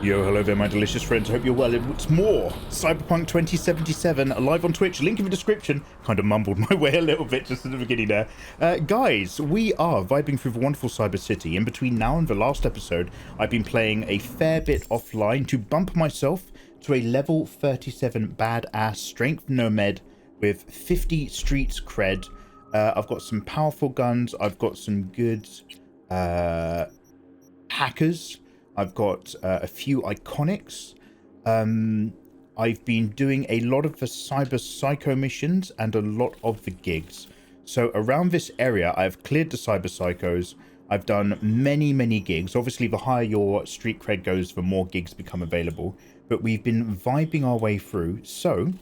Yo, hello there, my delicious friends. I hope you're well. It's more Cyberpunk 2077 live on Twitch. Link in the description. Kind of mumbled my way a little bit just at the beginning there. Guys, we are vibing through the wonderful Cyber City. In between now and the last episode, I've been playing a fair bit offline to bump myself to a level 37 badass strength nomad with 50 streets cred. I've got some powerful guns. I've got some good hackers. I've got a few iconics. I've been doing a lot of the cyber psycho missions and a lot of the gigs. So around this area, I've cleared the cyber psychos. I've done many gigs. Obviously, the higher your street cred goes, the more gigs become available. But we've been vibing our way through. So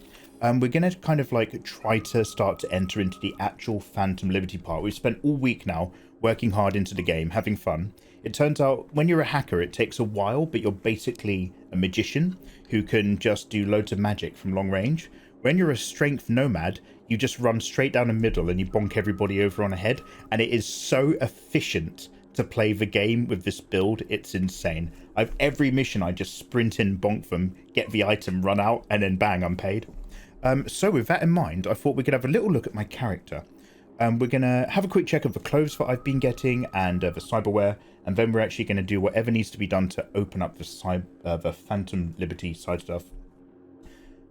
we're going to kind of like try to start to enter into the actual Phantom Liberty part. We've spent all week now working hard into the game, having fun. It turns out when you're a hacker, it takes a while, but you're basically a magician who can just do loads of magic from long range. When you're a strength nomad, you just run straight down the middle and you bonk everybody over on a head. And it is so efficient to play the game with this build. It's insane. Every mission, I just sprint in, bonk them, get the item, run out, and then bang, I'm paid. So with that in mind, I thought we could have a little look at my character. We're going to have a quick check of the clothes that I've been getting and the cyberware, and then we're actually going to do whatever needs to be done to open up the Phantom Liberty side stuff.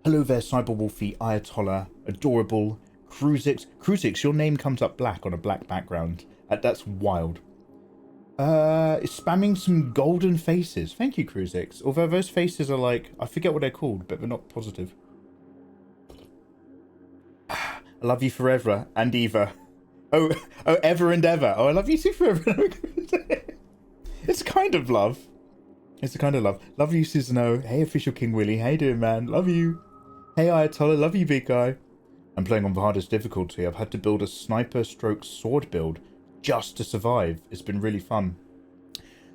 Hello there, Cyberwolfie, Ayatollah, Adorable, Cruzix. Cruzix, your name comes up black on a black background. That's wild. Spamming some golden faces. Thank you, Cruzix. Although those faces are like, I forget what they're called, but they're not positive. I love you forever and Eva. Oh, ever and ever. Oh, I love you too forever. It's kind of love. It's a kind of love. Love you, Susanoo. Hey, Official King Willie. How you doing, man? Love you. Hey, Ayatollah. Love you, big guy. I'm playing on the hardest difficulty. I've had to build a sniper stroke sword build just to survive. It's been really fun.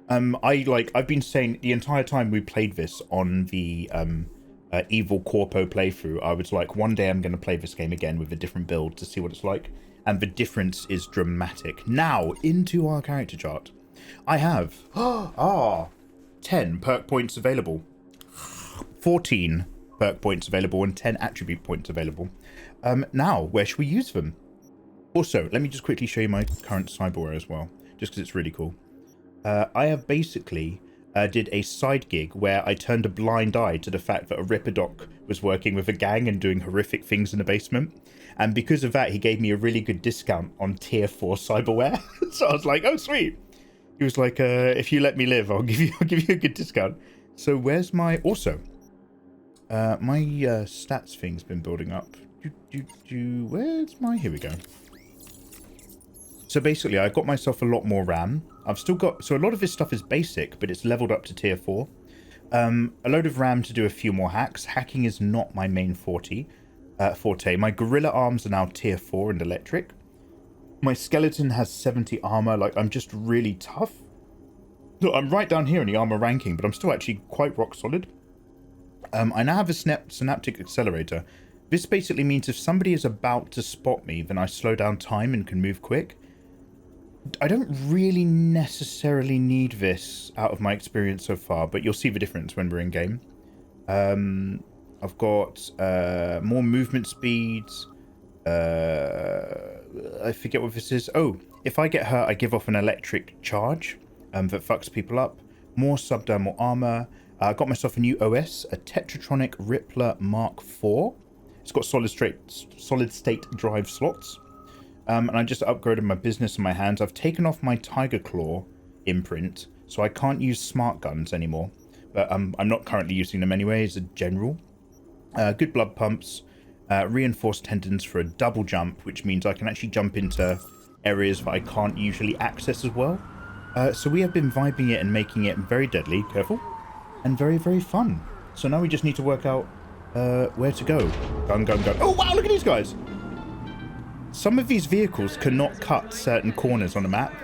I've been saying the entire time we played this on the Evil Corpo playthrough, I was like, one day I'm going to play this game again with a different build to see what it's like. And the difference is dramatic. Now, into our character chart. I have 10 perk points available, 14 perk points available, and 10 attribute points available. Now, where should we use them? Also, let me just quickly show you my current cyberware as well, just because it's really cool. I have basically did a side gig where I turned a blind eye to the fact that a Ripperdoc was working with a gang and doing horrific things in the basement. And because of that, he gave me a really good discount on tier 4 cyberware. So I was like, oh, sweet. He was like, if you let me live, I'll give you a good discount. So where's my... Also, my stats thing's been building up. Where's my... Here we go. So basically, I got myself a lot more RAM. I've still got... So a lot of this stuff is basic, but it's leveled up to tier 4. A load of RAM to do a few more hacks. Hacking is not my main forte. My gorilla arms are now tier 4 and electric. My skeleton has 70 armor. Like, I'm just really tough. Look, I'm right down here in the armor ranking, but I'm still actually quite rock solid. I now have a synaptic accelerator. This basically means if somebody is about to spot me, then I slow down time and can move quick. I don't really necessarily need this out of my experience so far, but you'll see the difference when we're in game. I've got more movement speeds. I forget what this is. Oh, if I get hurt, I give off an electric charge that fucks people up. More subdermal armor. I got myself a new OS, a Tetratronic Rippler Mark IV. It's got solid state drive slots. And I just upgraded my business in my hands. I've taken off my Tiger Claw imprint, so I can't use smart guns anymore. But I'm not currently using them anyway as a general. Good blood pumps. Reinforced tendons for a double jump, which means I can actually jump into areas that I can't usually access as well. So we have been vibing it and making it very deadly, careful, and very fun. So now we just need to work out where to go. Gun. Oh wow, look at these guys. Some of these vehicles cannot cut certain corners on the map,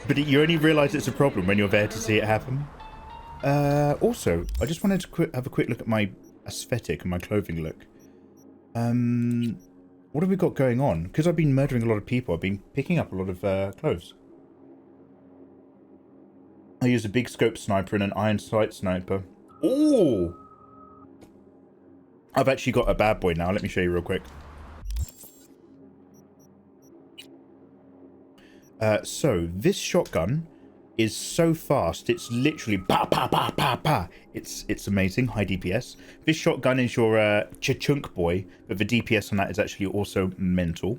but you only realize it's a problem when you're there to see it happen. Also, I just wanted to have a quick look at my aesthetic and my clothing look. What have we got going on? Because I've been murdering a lot of people, I've been picking up a lot of clothes. I use a big scope sniper and an iron sight sniper. Ooh! I've actually got a bad boy now. Let me show you real quick. So this shotgun is so fast. It's literally pa pa pa pa pa. It's amazing. High DPS. This shotgun is your chunk boy, but the DPS on that is actually also mental.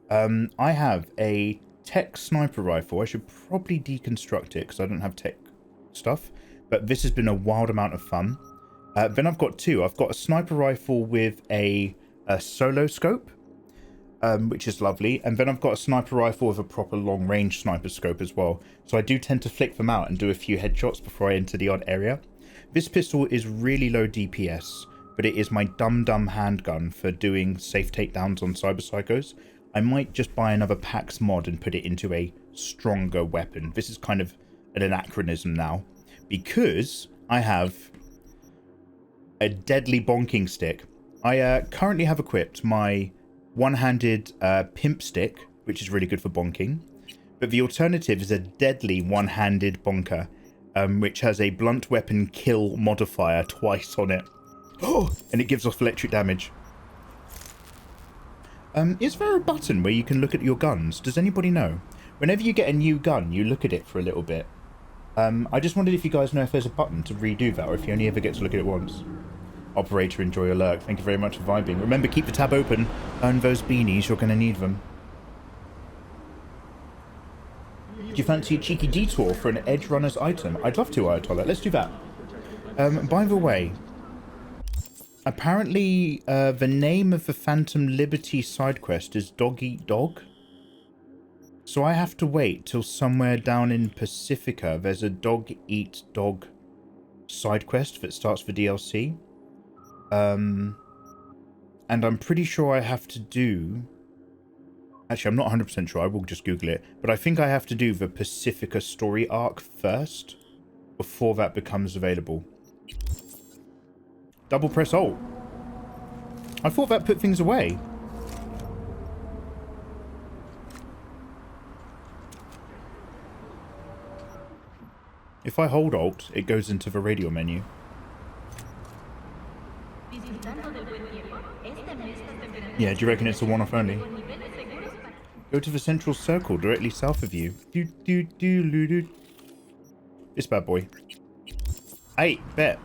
I have a tech sniper rifle. I should probably deconstruct it because I don't have tech stuff, but this has been a wild amount of fun. Then I've got two. I've got a sniper rifle with a solo scope, which is lovely, and then I've got a sniper rifle with a proper long range sniper scope as well. So I do tend to flick them out and do a few headshots before I enter the odd area. This pistol is really low DPS, but it is my dumb handgun for doing safe takedowns on cyber psychos. I might just buy another PAX mod and put it into a stronger weapon. This is kind of an anachronism now, because I have a deadly bonking stick. I currently have equipped my one-handed pimp stick, which is really good for bonking, but the alternative is a deadly one-handed bonker, which has a blunt weapon kill modifier twice on it. Oh, and it gives off electric damage. Is there a button where you can look at your guns? Does anybody know? Whenever you get a new gun, you look at it for a little bit. I just wondered if you guys know if there's a button to redo that, or if you only ever get to look at it once. Operator, enjoy your lurk. Thank you very much for vibing. Remember, keep the tab open. Earn those beanies. You're going to need them. Do you fancy a cheeky detour for an Edge Runner's item? I'd love to, Ayatollah. Let's do that. By the way, apparently the name of the Phantom Liberty side quest is Dog Eat Dog. So I have to wait till somewhere down in Pacifica there's a Dog Eat Dog side quest that starts for DLC. And I'm pretty sure I have to do... Actually, I'm not 100% sure. I will just Google it. But I think I have to do the Pacifica story arc first before that becomes available. Double press Alt. I thought that put things away. If I hold Alt, it goes into the radio menu. Yeah, do you reckon it's a one-off only? Go to the central circle directly south of you. This bad boy. Hey, bet.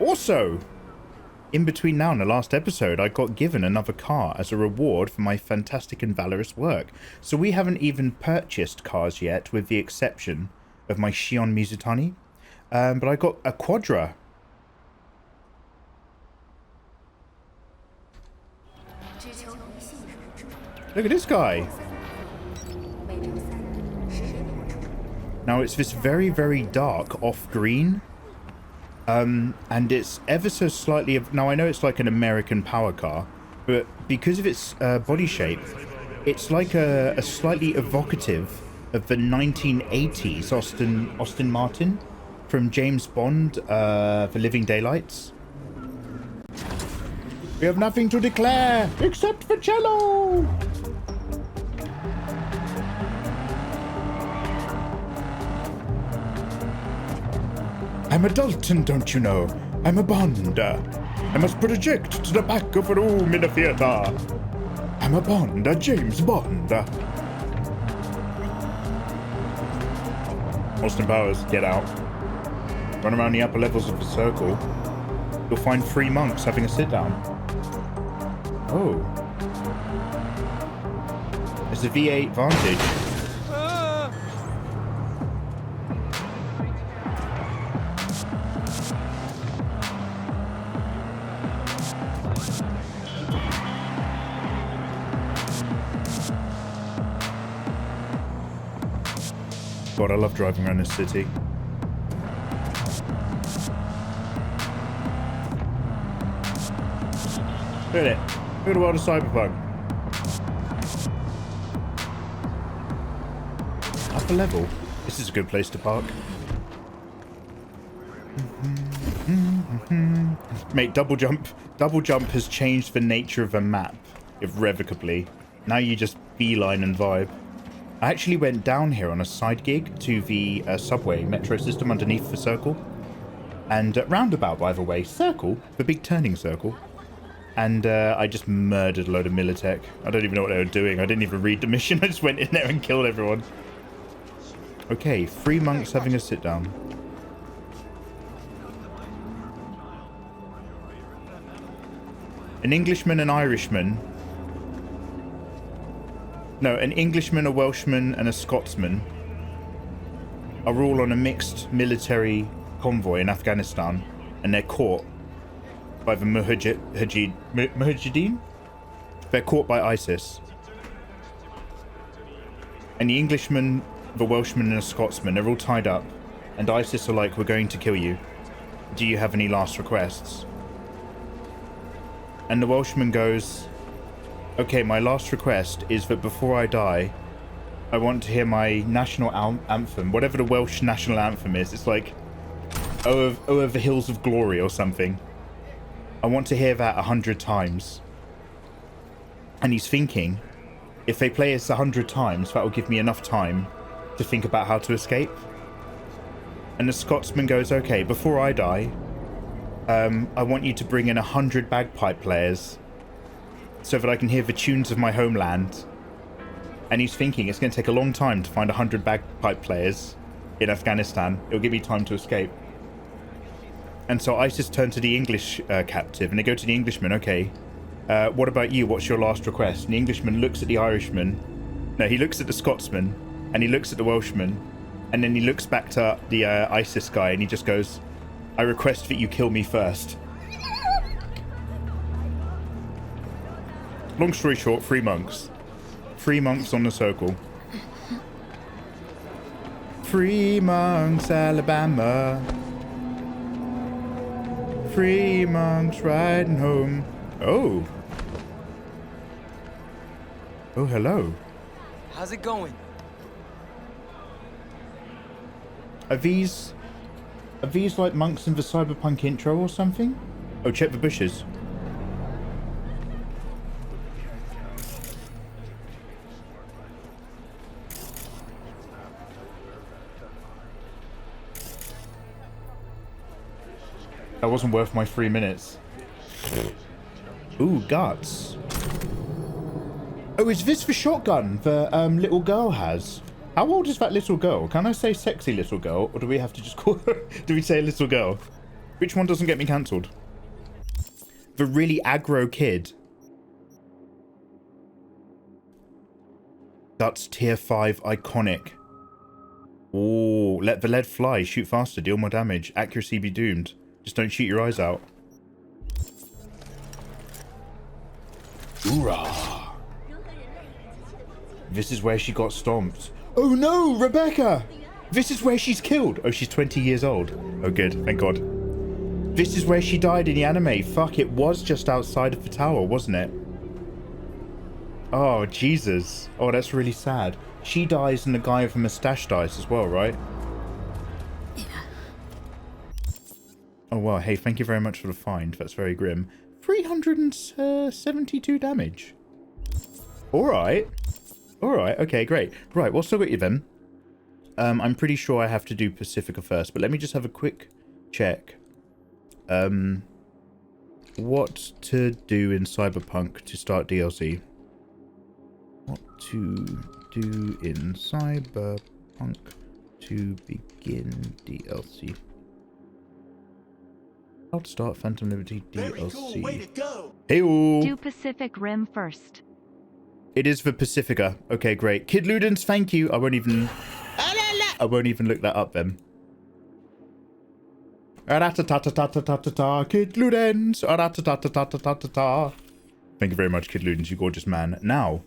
Also, in between now and the last episode, I got given another car as a reward for my fantastic and valorous work. So we haven't even purchased cars yet, with the exception of my Shion Mizutani. But I got a Quadra. Look at this guy. Now it's this very, very dark off green. And it's ever so slightly... Now I know it's like an American power car, but because of its body shape, it's like a slightly evocative of the 1980s Austin Martin from James Bond, The Living Daylights. We have nothing to declare except for cello. I'm a Dalton, don't you know? I'm a Bond. I must project to the back of a room in a theatre. I'm a Bond, a James Bond. Austin Powers, get out. Run around the upper levels of the circle. You'll find 3 monks having a sit-down. Oh. It's a V8 Vantage. God, I love driving around this city. Look at it. Look at the world of Cyberpunk. Upper level. This is a good place to park. Mate, double jump. Double jump has changed the nature of a map irrevocably. Now you just beeline and vibe. I actually went down here on a side gig to the subway metro system underneath the circle. And roundabout, by the way, circle, the big turning circle. And I just murdered a load of Militech. I don't even know what they were doing. I didn't even read the mission. I just went in there and killed everyone. Okay, 3 monks having a sit down. An Englishman, an Irishman. No, an Englishman, a Welshman, and a Scotsman are all on a mixed military convoy in Afghanistan, and they're caught by the Mujahideen. They're caught by ISIS. And the Englishman, the Welshman, and a Scotsman, they're all tied up, and ISIS are like, we're going to kill you. Do you have any last requests? And the Welshman goes, okay, my last request is that before I die, I want to hear my national anthem, whatever the Welsh national anthem is. It's like, over the hills of glory or something. I want to hear that 100 times. And he's thinking, if they play this 100 times, that will give me enough time to think about how to escape. And the Scotsman goes, okay, before I die, I want you to bring in 100 bagpipe players so that I can hear the tunes of my homeland. And he's thinking it's going to take a long time to find 100 bagpipe players in Afghanistan. It'll give me time to escape. And so ISIS turn to the English captive, and they go to the Englishman, okay, what about you? What's your last request? And the Englishman looks at the Irishman. No, he looks at the Scotsman, and he looks at the Welshman, and then he looks back to the ISIS guy, and he just goes, I request that you kill me first. Long story short, 3 monks. 3 monks on the circle. 3 monks, Alabama. 3 monks riding home. Oh. Oh, hello. How's it going? Are these like monks in the Cyberpunk intro or something? Oh, check the bushes. That wasn't worth my 3 minutes. Ooh, guts. Oh, is this the shotgun the little girl has? How old is that little girl? Can I say sexy little girl, or do we have to just call her? Do we say little girl? Which one doesn't get me cancelled? The really aggro kid. Guts tier 5 iconic. Oh, let the lead fly. Shoot faster. Deal more damage. Accuracy be doomed. Just don't shoot your eyes out. Hoorah! This is where she got stomped. Oh no, Rebecca! This is where she's killed. Oh, she's 20 years old. Oh good, thank God. This is where she died in the anime. Fuck, it was just outside of the tower, wasn't it? Oh, Jesus. Oh, that's really sad. She dies and the guy with a mustache dies as well, right? Oh, wow. Hey, thank you very much for the find. That's very grim. 372 damage. All right. All right. Okay, great. Right, what's still got you then? I'm pretty sure I have to do Pacifica first, but let me just have a quick check. What to do in Cyberpunk to start DLC? What to do in Cyberpunk to begin DLC? I'll start Phantom Liberty DLC. Cool. Way to go. Hey-o. Do Pacific Rim first. It is for Pacifica. Okay, great. Kid Ludens, thank you. I won't even look that up then. Ra-ta-ta-ta-ta-ta-ta-ta, Kid Ludens. Ra-ta-ta-ta-ta-ta-ta-ta. Thank you very much, Kid Ludens, you gorgeous man. Now,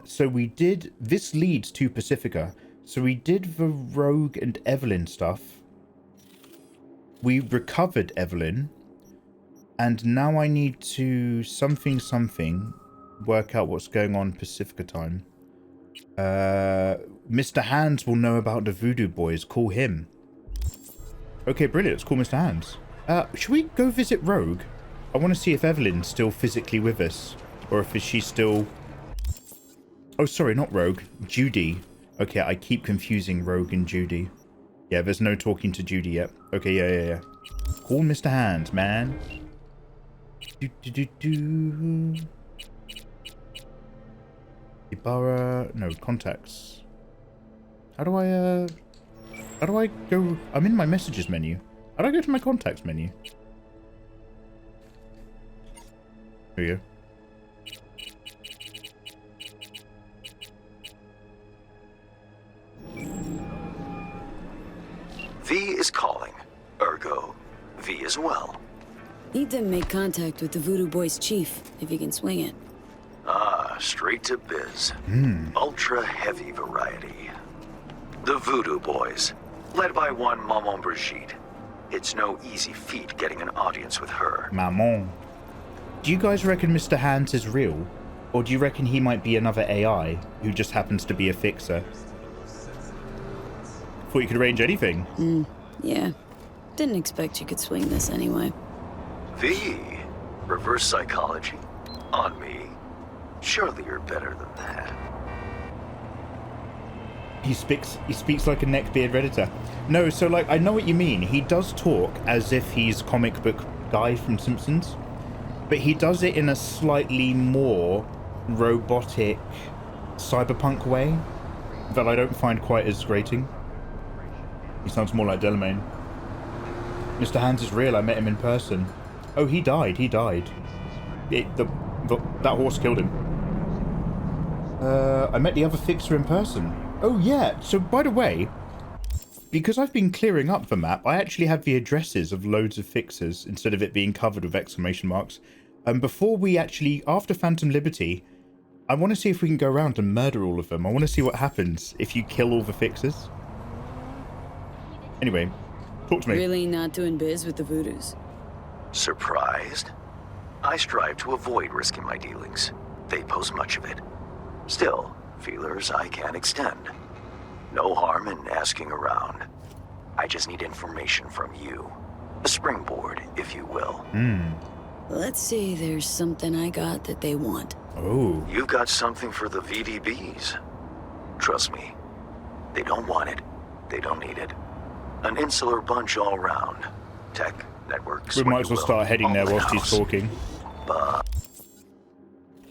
so we did, this leads to Pacifica. So we did the Rogue and Evelyn stuff. We recovered Evelyn. And now I need to something work out what's going on Pacifica time. Mr. Hands will know about the Voodoo Boys. Call him. Okay, brilliant. Let's call Mr. Hands. Should we go visit Rogue? I want to see if Evelyn's still physically with us. Or if she's still... Oh, sorry, not Rogue. Judy. Okay, I keep confusing Rogue and Judy. Yeah, there's no talking to Judy yet. Okay, yeah. Call Mr. Hands, man. Ibarra... No, contacts. How do I go... I'm in my messages menu. How do I go to my contacts menu? There you go. V is calling. Ergo, V as well. Need to make contact with the Voodoo Boys chief, if you can swing it. Ah, straight to biz. Ultra heavy variety. The Voodoo Boys, led by one Maman Brigitte. It's no easy feat getting an audience with her. Maman. Do you guys reckon Mr. Hands is real? Or do you reckon he might be another AI who just happens to be a fixer? Thought you could arrange anything. Yeah. Didn't expect you could swing this anyway. V, reverse psychology, on me. Surely you're better than that. He speaks like a neckbeard Redditor. No, so like, I know what you mean. He does talk as if he's comic book guy from Simpsons. But he does it in a slightly more robotic cyberpunk way that I don't find quite as grating. He sounds more like Delamain. Mr. Hands is real. I met him in person. Oh, he died. That horse killed him. I met the other fixer in person. Oh, yeah. So, by the way, because I've been clearing up the map, I actually have the addresses of loads of fixers instead of it being covered with exclamation marks. Before we actually, after Phantom Liberty, I want to see if we can go around and murder all of them. I want to see what happens if you kill all the fixers. Anyway, talk to me. Really not doing biz with the Voodoos? Surprised? I strive to avoid risking my dealings. They pose much of it. Still, feelers I can extend. No harm in asking around. I just need information from you. A springboard, if you will. Let's see, there's something I got that they want. Oh. You've got something for the VDBs. Trust me, they don't want it. They don't need it. An insular bunch all around. Tech, networks. We might as well start heading there whilst he's talking. But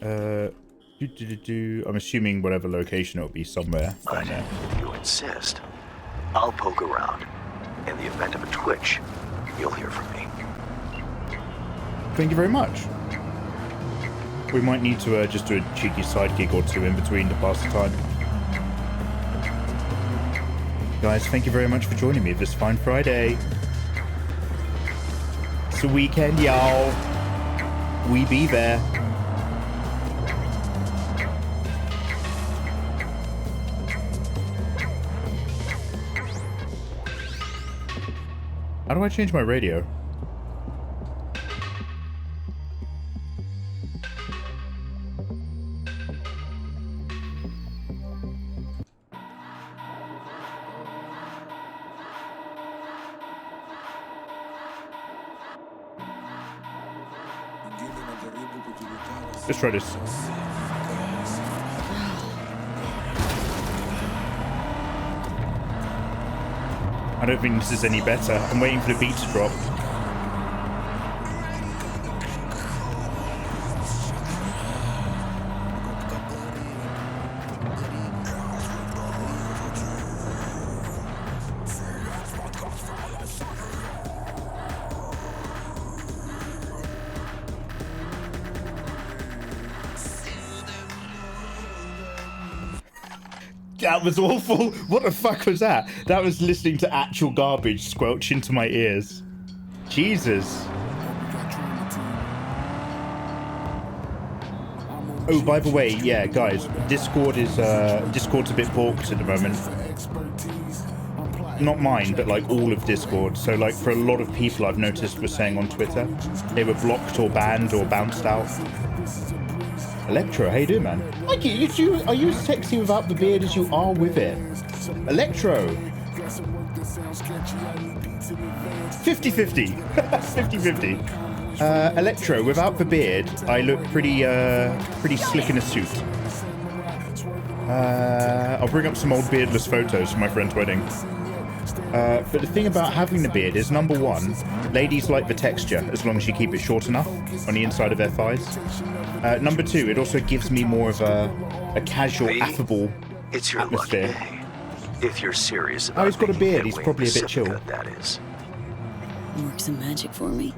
I'm assuming whatever location it'll be somewhere down there. if you insist, I'll poke around. In the event of a twitch, you'll hear from me. Thank you very much. We might need to just do a cheeky side gig or two in between to pass the time. Guys, thank you very much for joining me this fine Friday. It's a weekend, y'all. We be there. How do I change my radio? Let's try this. I don't think this is any better. I'm waiting for the beat to drop. That was awful. What the fuck was that? That was listening to actual garbage squelch into my ears. Jesus. Oh, by the way, yeah, guys, Discord's a bit balked at the moment. Not mine, but like all of Discord. So like for a lot of people I've noticed were saying on Twitter, they were blocked or banned or bounced out. Electro, how you doing, man? Mikey, are you as sexy without the beard as you are with it? Electro. 50-50. 50-50. Electro, without the beard, I look pretty slick in a suit. I'll bring up some old beardless photos from my friend's wedding. But the thing about having the beard is, number one, ladies like the texture as long as you keep it short enough on the inside of their thighs. Number two, it also gives me more of a casual, affable It's your atmosphere. lucky day. If you're serious about He's got a making beard. He's headway in probably a bit chill. Pacifica, that is. Work some magic for me.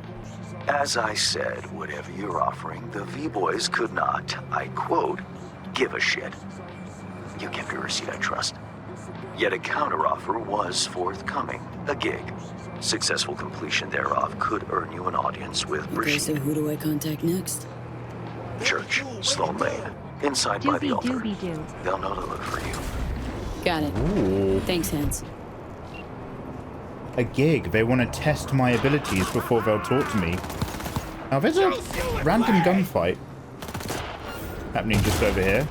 As I said, whatever you're offering, the V-Boys could not, I quote, give a shit. You kept your receipt, I trust. Yet a counteroffer was forthcoming, a gig. Successful completion thereof could earn you an audience with Okay, Brigitte. so who do I contact next? Church, Sloan Lane, inside by the Doobie altar. doobie doo. They'll know to look for you. Got it. Ooh. Thanks, Hans. A gig. They want to test my abilities before they'll talk to me. Now, there's a random gunfight happening just over here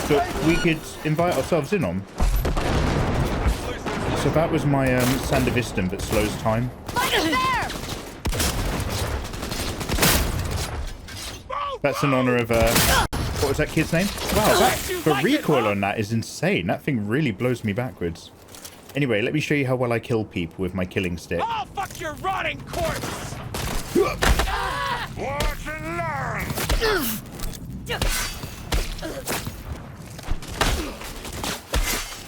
that we could invite ourselves in on. So that was my Sandevistan that slows time. That's in honor of, what was that kid's name? Wow, the recoil on that is insane. That thing really blows me backwards. Anyway, let me show you how well I kill people with my killing stick. Oh, fuck your rotting corpse! Watch and learn!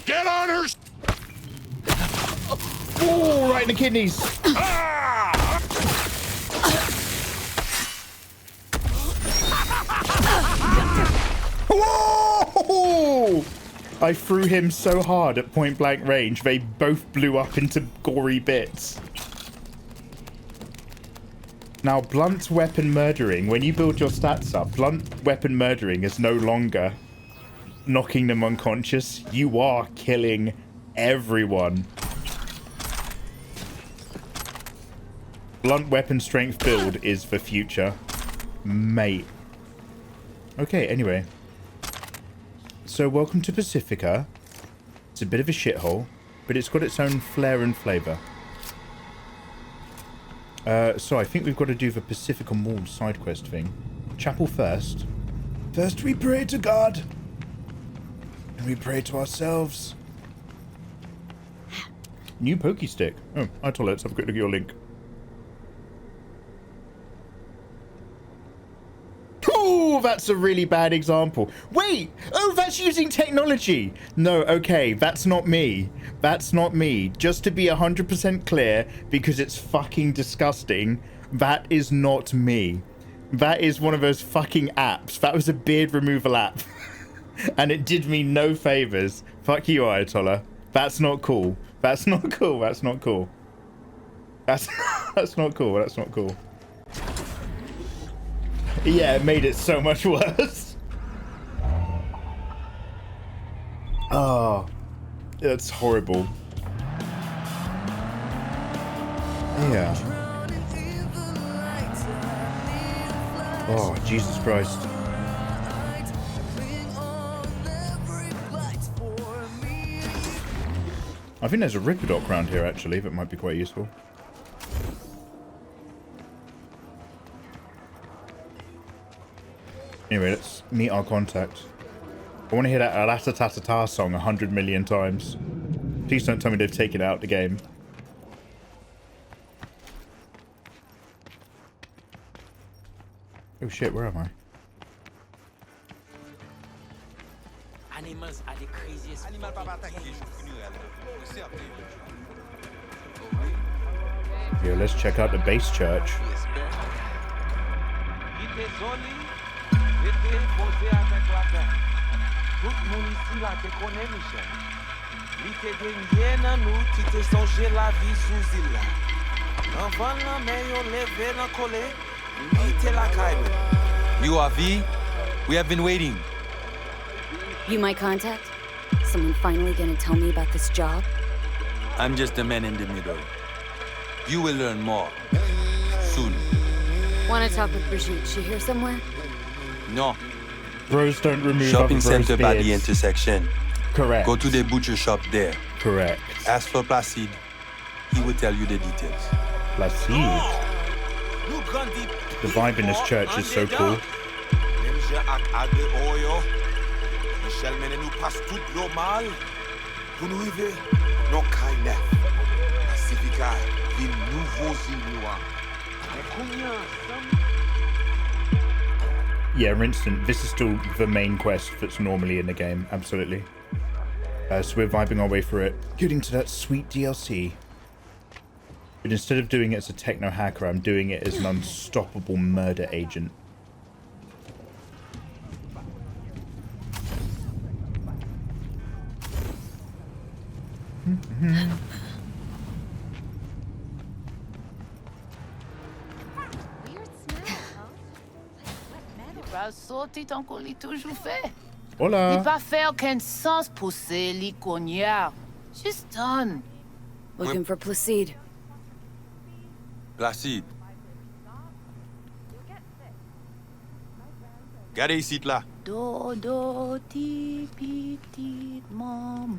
Get on her! Oh, right in the kidneys. Whoa! I threw him so hard at point blank range, they both blew up into gory bits. Now, blunt weapon murdering, when you build your stats up, blunt weapon murdering is no longer knocking them unconscious. You are killing everyone. Blunt weapon strength build is the future. Mate. Okay, anyway. So, welcome to Pacifica. It's a bit of a shithole, but it's got its own flair and flavour. So I think we've got to do the Pacifica Mall side quest thing. Chapel first. First we pray to God. And we pray to ourselves. New pokey stick. Oh, I told let's have a quick look at your link. Oh, that's a really bad example. Wait! Oh, that's using technology! No, okay, that's not me. That's not me. Just to be 100% clear, because it's fucking disgusting, that is not me. That is one of those fucking apps. That was a beard removal app. And it did me no favors. Fuck you, Ayatollah. That's not cool. That's not cool. That's not cool. That's not cool. That's not cool. Yeah, it made it so much worse. Oh, that's horrible. Yeah. Oh, Jesus Christ. I think there's a Ripperdoc around here, actually, that might be quite useful. Anyway, let's meet our contact. I want to hear that Ratatatata song 100 million times. Please don't tell me they've taken it out the game. Oh shit, where am I? Animals are the craziest. Yo, let's check out the base church. You are V? We have been waiting. You my contact? Someone finally gonna tell me about this job? I'm just a man in the middle. You will learn more. Soon. Wanna talk with Brigitte? She here somewhere? No. Bros don't remove Shopping other bros' center by the beards. intersection. Correct. Go to the butcher shop there. Correct. Ask for Placide. He will tell you the details. Placide. The vibe in this church is so cool. Michel mène nous passe tout l'eau mal. Pour nous arriver, non caille neuf. Pacifica, les nouveaux Inuits. Yeah, instant. This is still the main quest that's normally in the game. Absolutely. So we're vibing our way through it, getting to that sweet DLC. But instead of doing it as a techno hacker, I'm doing it as an unstoppable murder agent. Sorti tant qu'on l'a toujours fait. Hola. Il pas fait aucun sens pousser les cognards. Just done. Looking for Placide. Placide. Regardez ici, là. Dodo, ti, petite maman.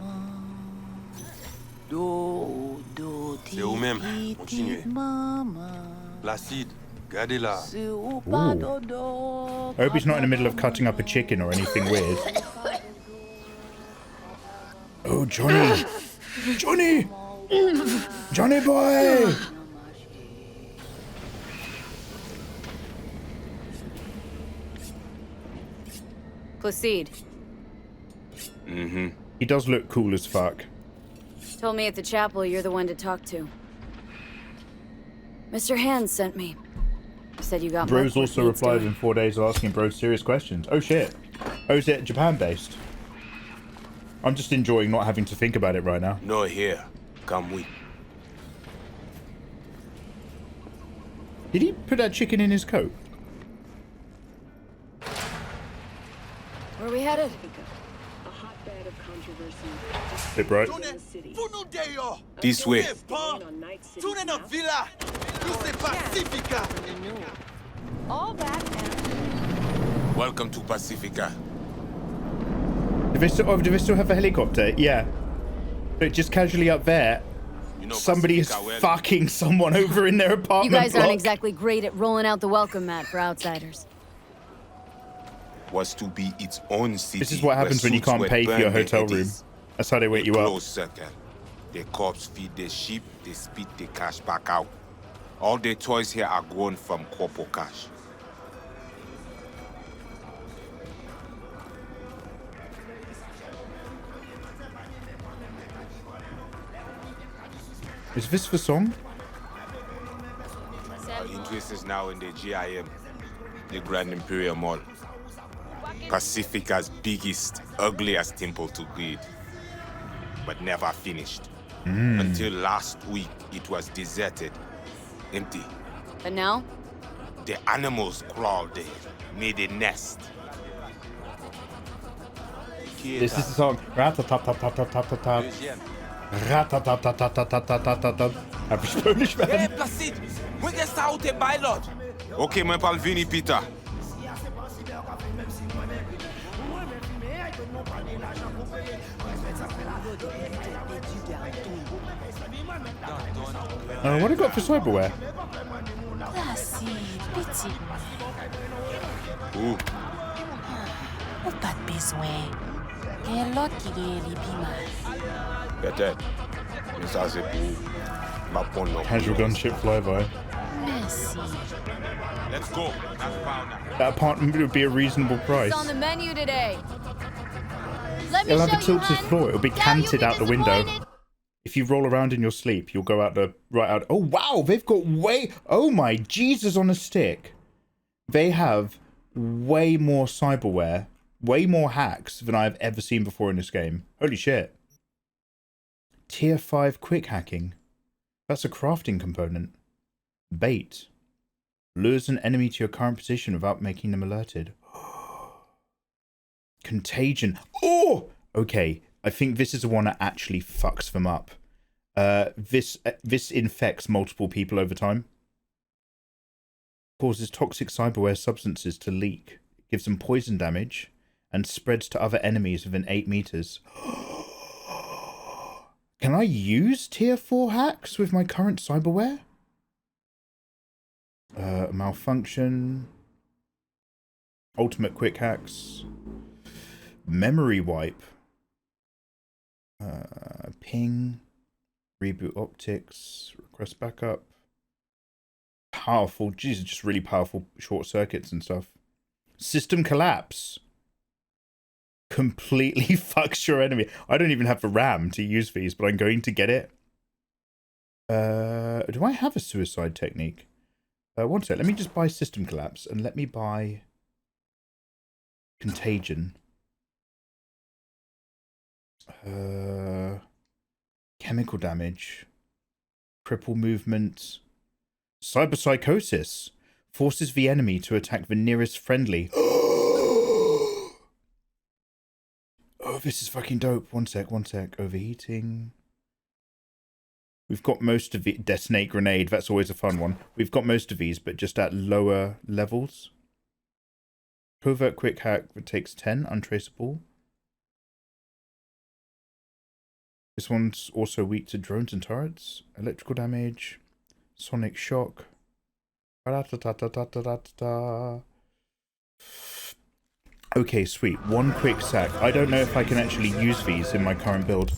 Dodo, ti, C'est vous-même. Continuez. petite maman. Placide, regardez là. C'est où pas dodo. I hope he's not in the middle of cutting up a chicken or anything weird. Oh, Johnny! Johnny! Johnny boy! Placide. Mm-hmm. He does look cool as fuck. Told me at the chapel you're the one to talk to. Mr. Hand sent me. Said you got Bro's more also needs replied doing. in 4 days asking Bro serious questions. Oh shit. Oh, is it Japan-based? I'm just enjoying not having to think about it right now. No, here. Come with. Did he put that chicken in his coat? Where are we headed? Hey, bro. This way. All that Welcome to Pacifica. Do they still have a helicopter? Yeah. But just casually up there, You know somebody is Pacifica well. fucking someone over in their You apartment guys aren't block. exactly great at rolling out the welcome mat for outsiders. Was to be its own city. This is what happens where when you suits can't were pay for your burned hotel and room. eddies. That's how they wake you up. Close circle. The cops feed the sheep, they spit the cash back out. All the toys here are grown from corpo cash. Is this the song? Our interest is now in the GIM, the Grand Imperial Mall. Pacifica's biggest, ugliest temple to greed. But never finished. Until last week, it was deserted. Empty. But now? The animals crawled there, made a nest. This is the song. Ratatatatatatatat. Ratatatatatatatat. Hab ich Polish, man. Hey, Placide, moi que ça ou t'es bailot? Ok, moi parle vini, Peter. What have you got for cyberware? Placide, petit. Ouh, Ou pas de besoin. Il y a l'autre qui gagne les pimas. peut-être. Mais ça, c'est pour ma bonne non. Casual gunship flyby. Merci. Let's go. That's pound now. That apartment would be a reasonable price. What's on the menu today? Let me It'll have a show you, tilted hun. floor. It'll be Now canted you'll out be the window. disappointed. If you roll around in your sleep, you'll go out the right out. Oh wow, they've got way. Oh my Jesus on a stick. They have way more cyberware, way more hacks than I've ever seen before in this game. Holy shit. Tier 5 quick hacking. That's a crafting component. Bait. Lures an enemy to your current position without making them alerted. Contagion. Oh! Okay, I think this is the one that actually fucks them up. This infects multiple people over time. Causes toxic cyberware substances to leak. Gives them poison damage. And spreads to other enemies within 8 meters. Can I use tier 4 hacks with my current cyberware? Malfunction. Ultimate quick hacks. Memory wipe. Ping. Reboot optics. Request backup. Powerful. Jesus, just really powerful short circuits and stuff. System collapse. Completely fucks your enemy. I don't even have the RAM to use these, but I'm going to get it. Do I have a suicide technique? One sec. Let me just buy system collapse and let me buy contagion. Chemical damage. Cripple movement. Cyber psychosis. Forces the enemy to attack the nearest friendly. Oh, this is fucking dope. One sec. Overheating. We've got most of it. Detonate grenade. That's always a fun one. We've got most of these, but just at lower levels. Covert quick hack that takes 10. Untraceable. This one's also weak to drones and turrets. Electrical damage. Sonic shock. Okay, sweet. One quick sack. I don't know if I can actually use these in my current build.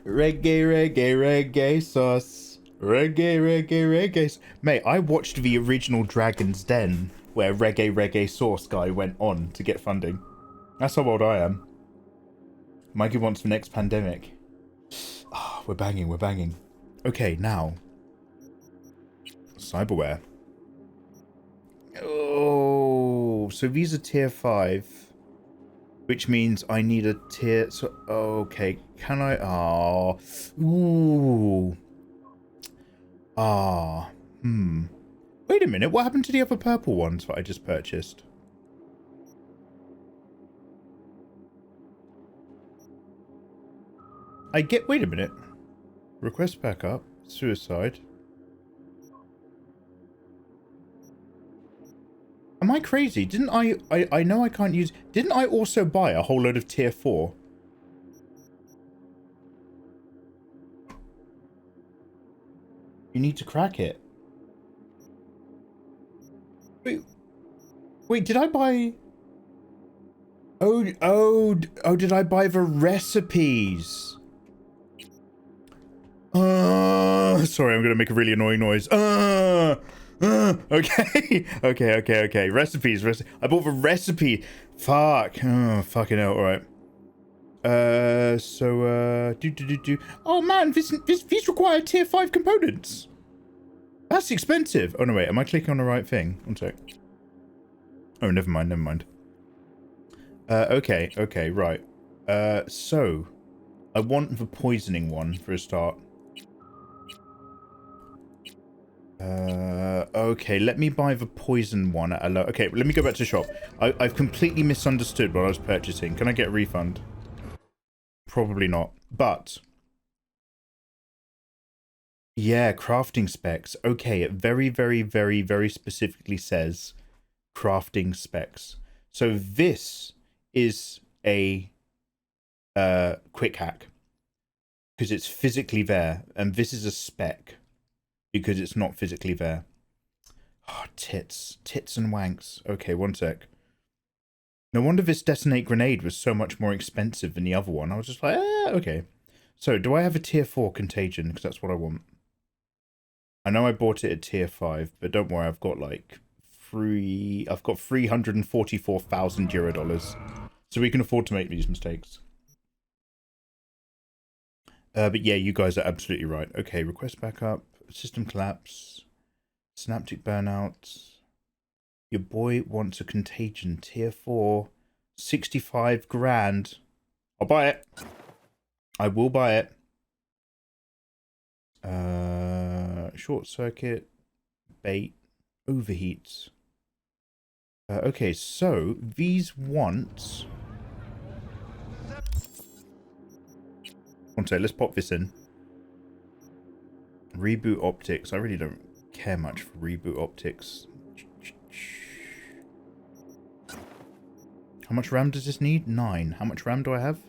Reggae sauce. Reggae. Mate, I watched the original Dragon's Den where reggae sauce guy went on to get funding. That's how old I am. Mikey wants the next pandemic. Ah, we're banging. Okay, now. Cyberware. Oh, so these are tier 5. Which means I need a tier... So, okay, can I... Ah. Ooh. Ah. Wait a minute, what happened to the other purple ones that I just purchased? I get... Wait a minute. Request backup. Suicide. Am I crazy? Didn't I know I can't use... Didn't I also buy a whole load of tier 4? You need to crack it. Wait, did I buy... Oh, did I buy the recipes? Sorry, I'm gonna make a really annoying noise. Okay. Okay. Recipes. I bought the recipe. Fuck. Oh, fucking hell. All right. Oh man, these require tier 5 components. That's expensive. Oh no, wait. Am I clicking on the right thing? One sec. Oh, never mind. Okay, right. So I want the poisoning one for a start. Okay, let me buy the poison one at a low... Okay, let me go back to the shop. I've completely misunderstood what I was purchasing. Can I get a refund? Probably not, but... Yeah, crafting specs. Okay, it very specifically says crafting specs. So this is a quick hack. Because it's physically there, and this is a spec. Because it's not physically there. Oh, tits and wanks. Okay, one sec. No wonder this detonate grenade was so much more expensive than the other one. I was just like, okay. So, do I have a tier 4 contagion? Because that's what I want. I know I bought it at tier 5, but don't worry, I've got like I've got 344,000 Eurodollars. So we can afford to make these mistakes. But yeah, you guys are absolutely right. Okay, request backup. System collapse, synaptic burnout. Your boy wants a contagion, tier 4, 65 grand. I'll buy it. I will buy it. Short circuit, bait, overheats. Okay, so these want... One sec, let's pop this in. Reboot optics. I really don't care much for reboot optics. How much RAM does this need? 9. How much RAM do I have?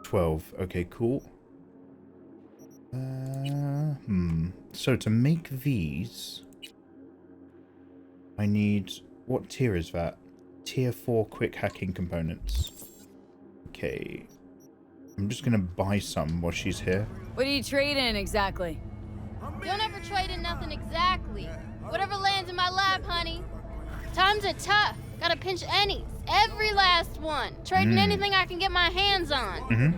12. Okay, cool. So to make these... I need... What tier is that? Tier 4 quick hacking components. Okay. I'm just going to buy some while she's here. What are you trading exactly? Don't ever trade in nothing exactly. Whatever lands in my lap, honey. Times are tough. Gotta pinch any. Every last one. Trading anything I can get my hands on.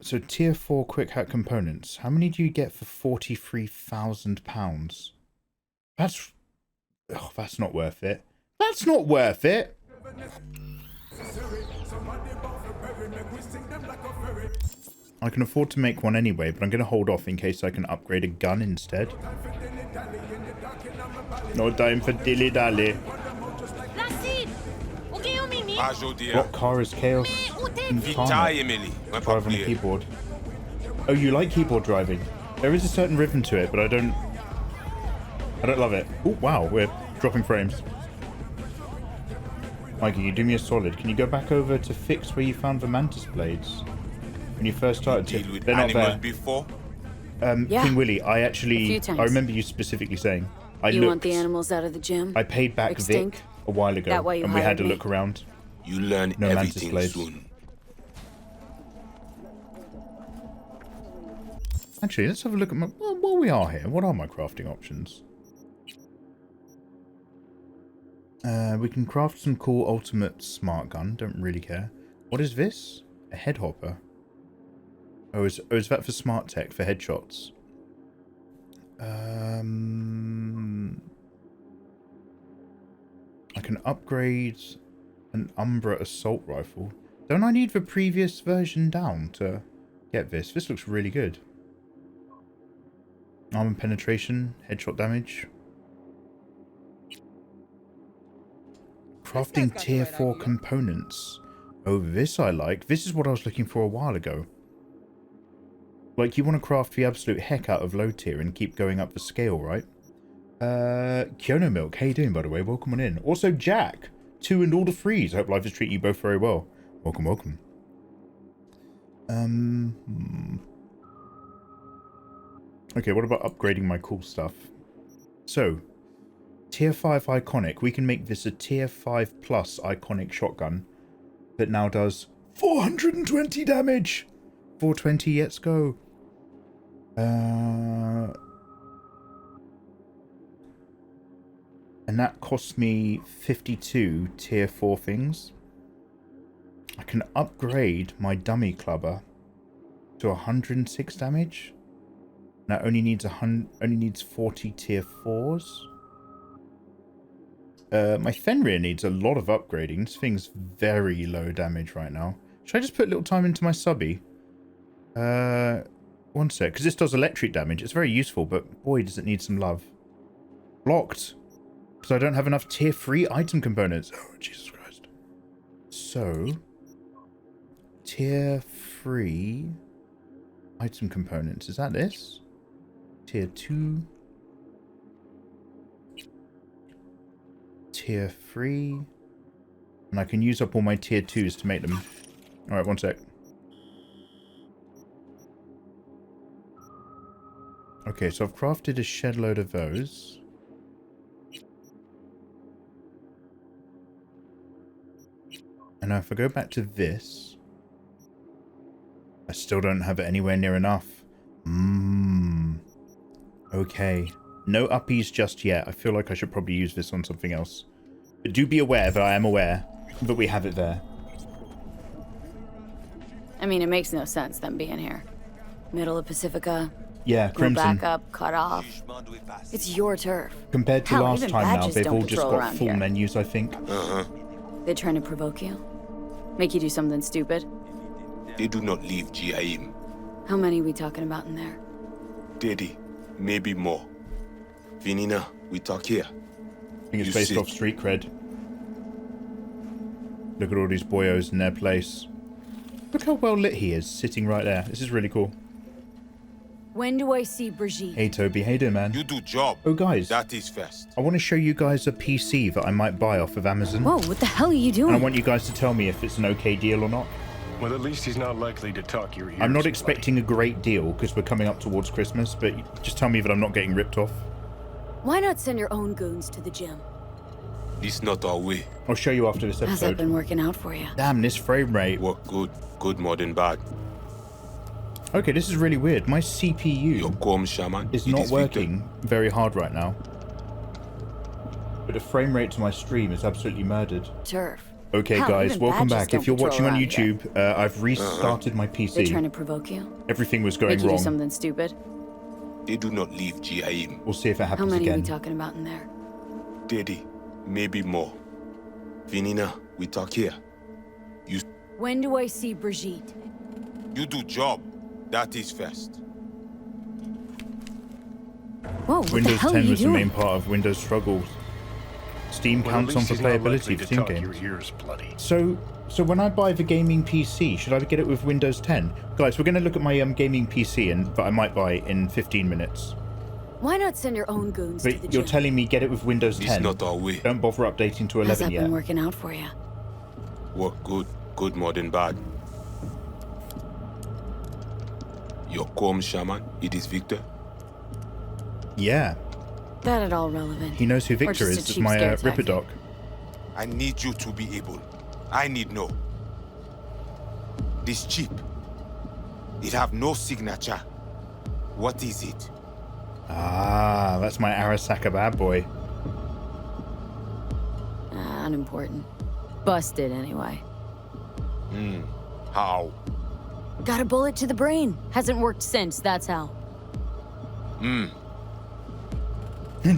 So tier 4 quick hack components. How many do you get for £43,000? That's... Oh, that's not worth it. That's not worth it! I can afford to make one anyway, but I'm going to hold off in case I can upgrade a gun instead. No time for dilly-dally. What car is Chaos? Drive on a keyboard. Oh, you like keyboard driving? There is a certain rhythm to it, but I don't love it. Oh, wow, we're dropping frames. Mikey, you do me a solid. Can you go back over to fix where you found the mantis blades? When you first started to... They're not there. Before? Yeah. King Willie, I actually... A few times. I remember you specifically saying... You want the animals out of the gym? I paid back Extinct? Vic a while ago, That why you and we had hired to me? look around. You learn No mantis everything blades. soon. Actually, let's have a look at my... Well, while we are here, what are my crafting options? We can craft some cool ultimate smart gun. Don't really care. What is this? A head hopper. Oh, is that for smart tech, for headshots? I can upgrade an Umbra assault rifle. Don't I need the previous version down to get this? This looks really good. Armor penetration, headshot damage. Crafting tier 4 components. Oh, this I like. This is what I was looking for a while ago. Like, you want to craft the absolute heck out of low tier and keep going up the scale, right? Kyono Milk, how you doing, by the way? Welcome on in. Also, Jack, 2 and all the 3s. I hope life is treating you both very well. Welcome, welcome. Okay, what about upgrading my cool stuff? So, tier 5 iconic. We can make this a tier 5 plus iconic shotgun that now does 420 damage. 420, let's go. And that costs me 52 tier 4 things. I can upgrade my dummy clubber to 106 damage. That only needs 40 tier 4s. My Fenrir needs a lot of upgrading. This thing's very low damage right now. Should I just put a little time into my subby? One sec, because this does electric damage. It's very useful, but boy, does it need some love. Blocked. Because I don't have enough tier 3 item components. Oh, Jesus Christ. So, tier 3 item components. Is that this? Tier 2. Tier 3. And I can use up all my tier 2s to make them. Alright, one sec. Okay, so I've crafted a shed load of those. And now if I go back to this, I still don't have it anywhere near enough. Okay. No uppies just yet. I feel like I should probably use this on something else. But do be aware that I am aware that we have it there. I mean, it makes no sense them being here. Middle of Pacifica. Yeah, Go Crimson. back up, cut off. It's your turf. Compared to Hell, last even time now, badges they've don't all just patrol got around full here. menus, I think. They're trying to provoke you? Make you do something stupid? They do not leave GIM. How many we talking about in there? 30, maybe more. Vinina, we talk here. I think it's You based sit. off street cred. Look at all these boyos in their place. Look how well lit he is, sitting right there. This is really cool. When do I see Brigitte? Hey Toby, hey there, man. You do job. Oh guys, That is first. I want to show you guys a PC that I might buy off of Amazon. Whoa, what the hell are you And doing? I want you guys to tell me if it's an okay deal or not. Well, at least he's not likely to talk your ears. I'm not bloody. expecting a great deal because we're coming up towards Christmas, but just tell me that I'm not getting ripped off. Why not send your own goons to the gym? This not our way. I'll show you after this How's that episode. been working out for you? Damn, this frame rate. Work good. Good more than bad. Okay, this is really weird. My CPU Your calm shaman. is it not is Victor. working very hard right now. But the frame rate to my stream is absolutely murdered. Turf. Okay, Hell, guys, even welcome badges back. If don't you're patrol watching on around here. YouTube, I've restarted my They trying PC. to provoke you? Everything was going Make you do wrong. something stupid? They do not leave GIM. We'll see if it How happens many are we again. talking about in there? 30, maybe more. Vinina, we talk here. When do I see Brigitte? You do job. That is first. Whoa, what the Windows hell 10 are you was the doing? main part of Windows struggles. Steam Well, at counts on least for he's not likely playability to for Steam talk games. your ears bloody. So when I buy the gaming PC, should I get it with Windows 10? Guys, we're going to look at my gaming PC that I might buy in 15 minutes. Why not send your own goons to the But you're gym? telling me get it with Windows This 10. not our way. Don't bother updating to How's 11 that yet. been working out for you? Work good. Good more than bad. Your calm shaman. It is Victor. Yeah, That at all relevant? he knows who Or Victor just a is. It's cheap my scare Ripper tactic? Doc. I need you to be able. I need know. This chip. It have no signature. What is it? Ah, that's my Arasaka bad boy. Unimportant. Busted anyway. How? Got a bullet to the brain. Hasn't worked since, that's how.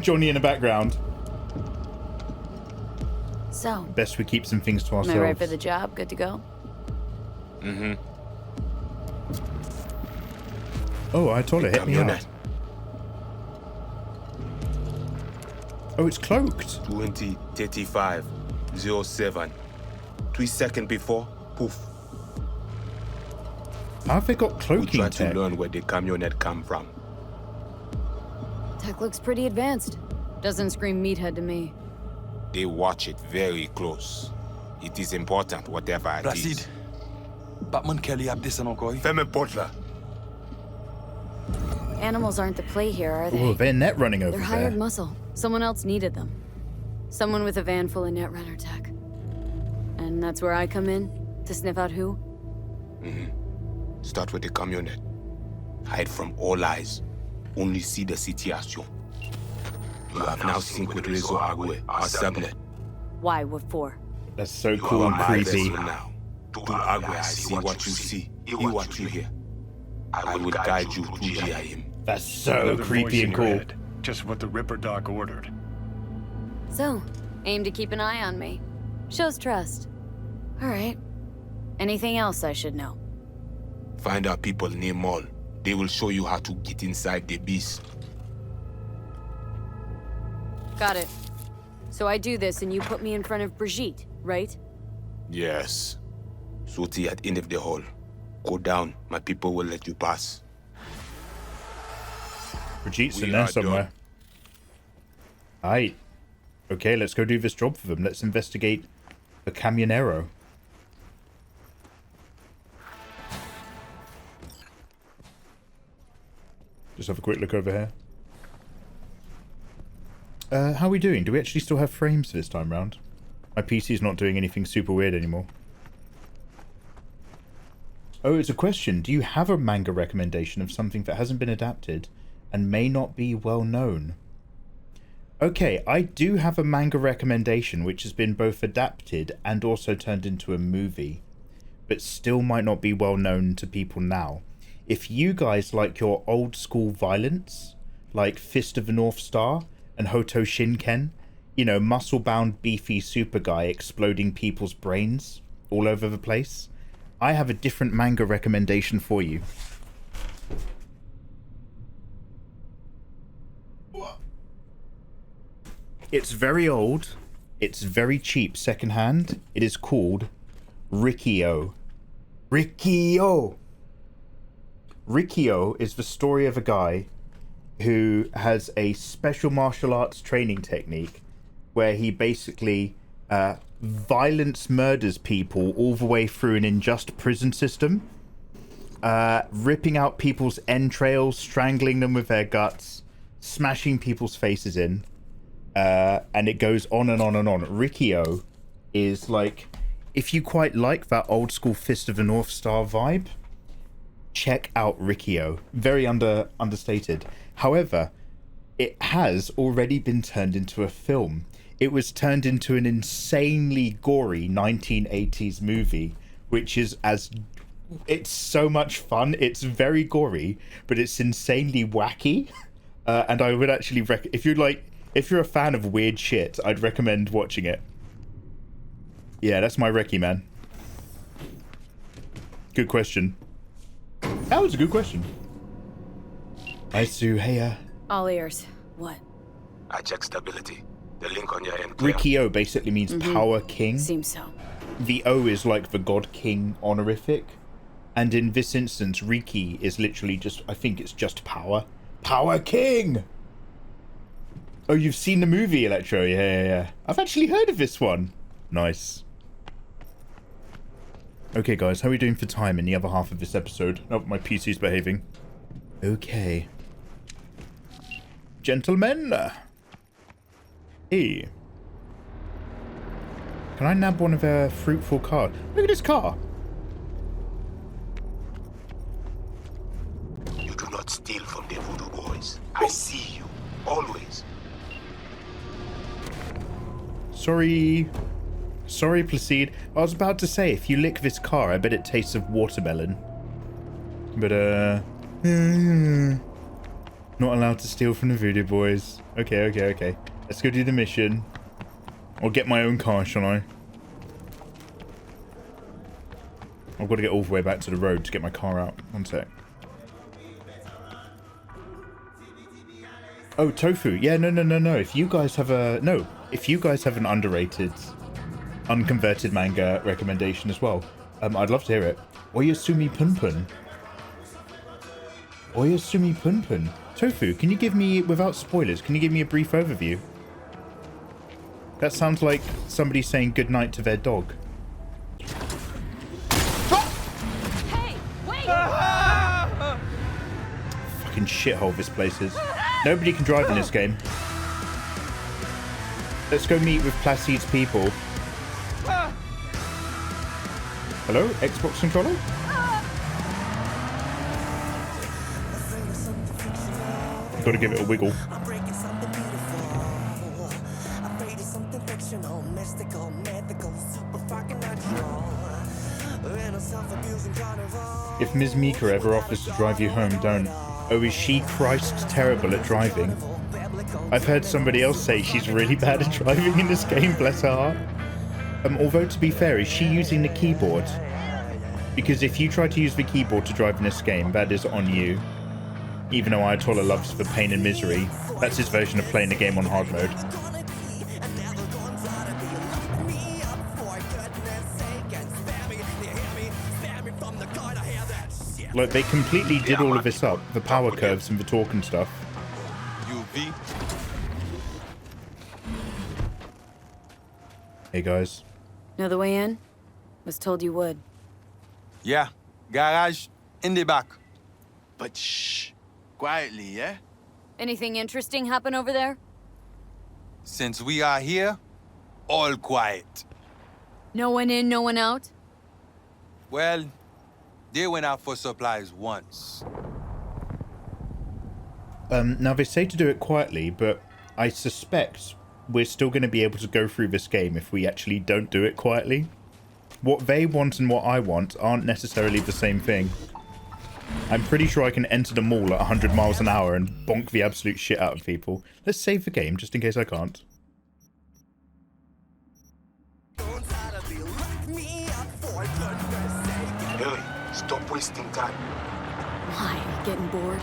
Johnny in the background. So, Best we keep some things to am ourselves. I right for the job? Good to go? Oh, Ayatollah, hit me up. Camionette. Oh, it's cloaked. 20, 35, 07. 3 seconds before, poof. How have they got We cloaking try to tech? learn where the camionette come from. Tech looks pretty advanced. Doesn't scream meathead to me. They watch it very close. It is important, whatever it Placide. is. Batman Kelly up this encore. Femme porte là. Animals aren't the play here, are they? Oh, they're net running over They're there. hired muscle. Someone else needed them. Someone with a van full of netrunner tech. And that's where I come in? To sniff out who? Start with the camionette. Hide from all eyes. Only see the situation. You have now synced with Rezo Agwe, our subnet. Why? What for? That's so You cool are and my creepy. vessel now. To Agwe, I see what you see, hear what you hear. I will guide you to GIM. That's so Another voice creepy in and your cool. head. Just what the Ripper Doc ordered. So, aim to keep an eye on me. Shows trust. Alright. Anything else I should know? Find our people near Mall. They will show you how to get inside the beast. Got it. So I do this and you put me in front of Brigitte, right? Yes. Soti at end of the hall. Go down. My people will let you pass. Brigitte's in We there are somewhere. done. Aight. Okay, let's go do this job for them. Let's investigate the Camionero. Just have a quick look over here. How are we doing? Do we actually still have frames this time round? My PC's not doing anything super weird anymore. Oh, it's a question. Do you have a manga recommendation of something that hasn't been adapted and may not be well known? Okay, I do have a manga recommendation which has been both adapted and also turned into a movie, but still might not be well known to people now. If you guys like your old school violence, like Fist of the North Star and Hoto Shinken, you know, muscle-bound, beefy super guy exploding people's brains all over the place, I have a different manga recommendation for you. It's very old. It's very cheap secondhand. It is called Rikio. Rikio! Rikio is the story of a guy who has a special martial arts training technique where he basically violence murders people all the way through an unjust prison system, ripping out people's entrails, strangling them with their guts, smashing people's faces in, and it goes on and on and on. Rikio is like, if you quite like that old school Fist of the North Star vibe, check out Rikio. Very understated. However, it has already been turned into a film. It was turned into an insanely gory 1980s movie, which is it's so much fun. It's very gory, but it's insanely wacky. And I would actually if you're a fan of weird shit, I'd recommend watching it. Yeah, that's my recce, man. Good question. That was a good question. Aisu, hey, All ears. What? I check stability. The link on your end. Rikio basically means power king. Seems so. The O is like the god king honorific. And in this instance, Riki is literally just, I think it's just power. Power king! Oh, you've seen the movie, Electro? Yeah. I've actually heard of this one. Nice. Okay, guys, how are we doing for time in the other half of this episode? Oh, my PC's behaving. Okay. Gentlemen. Hey. Can I nab one of their fruitful cars? Look at this car. You do not steal from the voodoo boys. I see you. Always. Sorry, Placide. I was about to say, if you lick this car, I bet it tastes of watermelon. But, not allowed to steal from the voodoo boys. Okay. Let's go do the mission. I'll get my own car, shall I? I've got to get all the way back to the road to get my car out. One sec. Oh, tofu. Yeah, no. If you guys have an underrated, unconverted manga recommendation as well, I'd love to hear it. Oyasumi Punpun. Tofu, can you give me, without spoilers, can you give me a brief overview? That sounds like somebody saying goodnight to their dog. Hey, wait! Fucking shithole this place is. Nobody can drive in this game. Let's go meet with Placide's people. Hello, Xbox controller? Gotta give it a wiggle. If Ms. Mika ever offers to drive you home, don't. Oh, is she Christ terrible at driving? I've heard somebody else say she's really bad at driving in this game, bless her heart. Although, to be fair, is she using the keyboard? Because if you try to use the keyboard to drive in this game, that is on you. Even though Ayatollah loves the pain and misery, that's his version of playing the game on hard mode. Like, they completely did all of this up. The power curves and the torque and stuff. UV. Hey, guys. Know the way in? Was told you would. Yeah, garage in the back. But shh. Quietly, yeah? Anything interesting happen over there? Since we are here, all quiet. No one in, no one out? Well, they went out for supplies once. Now, they say to do it quietly, but I suspect we're still going to be able to go through this game if we actually don't do it quietly. What they want and what I want aren't necessarily the same thing. I'm pretty sure I can enter the mall at 100 miles an hour and bonk the absolute shit out of people. Let's save the game, just in case I can't. Hey, stop wasting time. Why? Getting bored?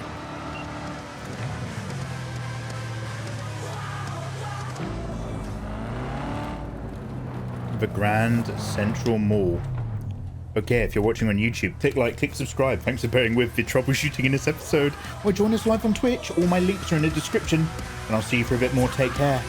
The Grand Central Mall. Okay, if you're watching on YouTube, click like, click subscribe. Thanks for bearing with the troubleshooting in this episode. Or join us live on Twitch. All my links are in the description. And I'll see you for a bit more. Take care.